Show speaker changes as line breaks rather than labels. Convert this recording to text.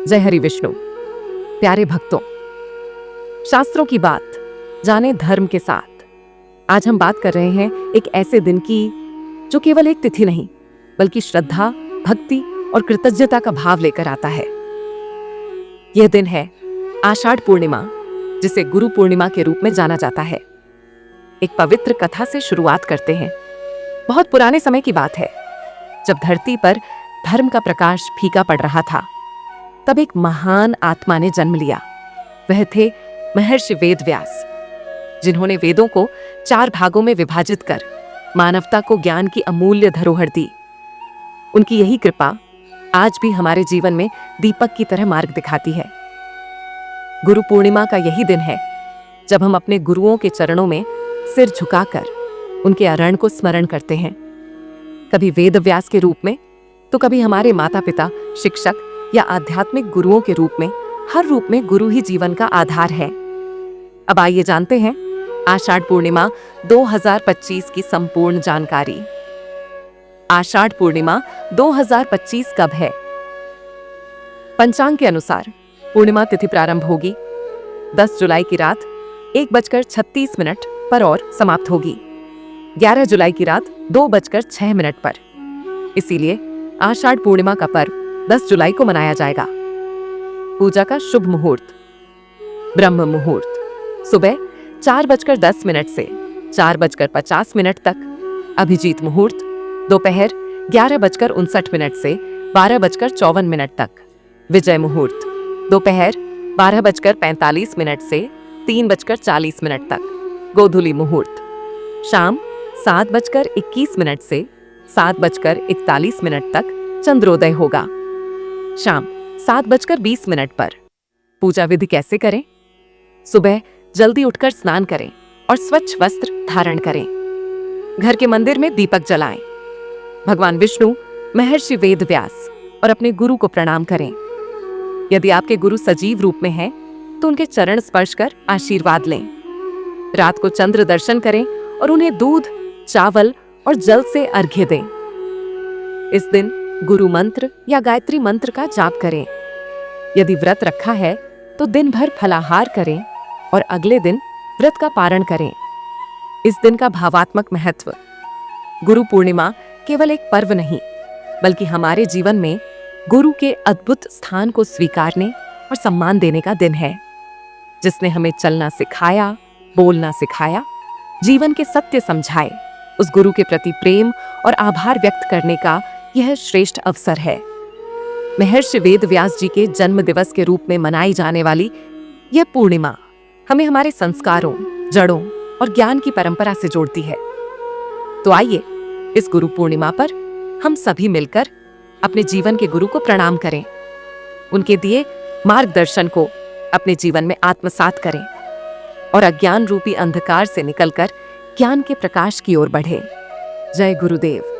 जय हरि विष्णु। प्यारे भक्तों, शास्त्रों की बात जाने धर्म के साथ। आज हम बात कर रहे हैं एक ऐसे दिन की जो केवल एक तिथि नहीं बल्कि श्रद्धा, भक्ति और कृतज्ञता का भाव लेकर आता है। यह दिन है आषाढ़ पूर्णिमा, जिसे गुरु पूर्णिमा के रूप में जाना जाता है। एक पवित्र कथा से शुरुआत करते हैं। बहुत पुराने समय की बात है, जब धरती पर धर्म का प्रकाश फीका पड़ रहा था, तब एक महान आत्मा ने जन्म लिया। वह थे महर्षि वेदव्यास, जिन्होंने वेदों को 4 भागों में विभाजित कर मानवता को ज्ञान की अमूल्य धरोहर दी। उनकी यही कृपा आज भी हमारे जीवन में दीपक की तरह मार्ग दिखाती है। गुरु पूर्णिमा का यही दिन है जब हम अपने गुरुओं के चरणों में सिर झुकाकर उनके अरण को स्मरण करते हैं। कभी वेदव्यास के रूप में, तो कभी हमारे माता पिता, शिक्षक या आध्यात्मिक गुरुओं के रूप में। हर रूप में गुरु ही जीवन का आधार है। अब आइए जानते हैं आषाढ़ पूर्णिमा 2025 की संपूर्ण जानकारी। आषाढ़ पूर्णिमा 2025 कब है? पंचांग के अनुसार पूर्णिमा तिथि प्रारंभ होगी 10 जुलाई की रात 1:36 पर और समाप्त होगी 11 जुलाई की रात 2:06 पर। इसीलिए आषाढ़ पूर्णिमा का पर्व 10 जुलाई को मनाया जाएगा। पूजा का शुभ मुहूर्त ब्रह्म मुहूर्त सुबह 4:10 से 4:50 तक। अभिजीत मुहूर्त दोपहर 11:59 से 12:54 तक। विजय मुहूर्त दोपहर 12:45 से 3:40 तक। गोधूली मुहूर्त शाम 7:21 से 7:41 तक चंद्रोदय होगा। शाम 7:20 पर। पूजा विधि कैसे करें? सुबह जल्दी उठकर स्नान करें और स्वच्छ वस्त्र धारण करें। घर के मंदिर में दीपक जलाएं। भगवान विष्णु, महर्षि वेदव्यास और अपने गुरु को प्रणाम करें। यदि आपके गुरु सजीव रूप में हैं, तो उनके चरण स्पर्श कर आशीर्वाद लें। रात को चंद्र दर्शन करें और उन्हें दूध, चावल और जल से अर्घ्य दें। इस दिन गुरु मंत्र या गायत्री मंत्र का जाप करें। यदि व्रत रखा है तो दिन भर फलाहार करें और अगले दिन व्रत का पारण करें। इस दिन का भावात्मक महत्व। गुरु पूर्णिमा केवल एक पर्व नहीं बल्कि हमारे जीवन में गुरु के अद्भुत स्थान को स्वीकारने और सम्मान देने का दिन है, जिसने हमें चलना सिखाया, बोलना सिखाया, जीवन के सत्य समझाए। उस गुरु के प्रति प्रेम और आभार व्यक्त करने का यह श्रेष्ठ अवसर है। महर्षि वेदव्यास जी के जन्म दिवस के रूप में मनाई जाने वाली यह पूर्णिमा हमें हमारे संस्कारों, जड़ों और ज्ञान की परंपरा से जोड़ती है। तो आइए इस गुरु पूर्णिमा पर हम सभी मिलकर अपने जीवन के गुरु को प्रणाम करें। उनके दिए मार्गदर्शन को अपने जीवन में आत्मसात करें और अज्ञान रूपी अंधकार से निकलकर ज्ञान के प्रकाश की ओर बढ़े। जय गुरुदेव।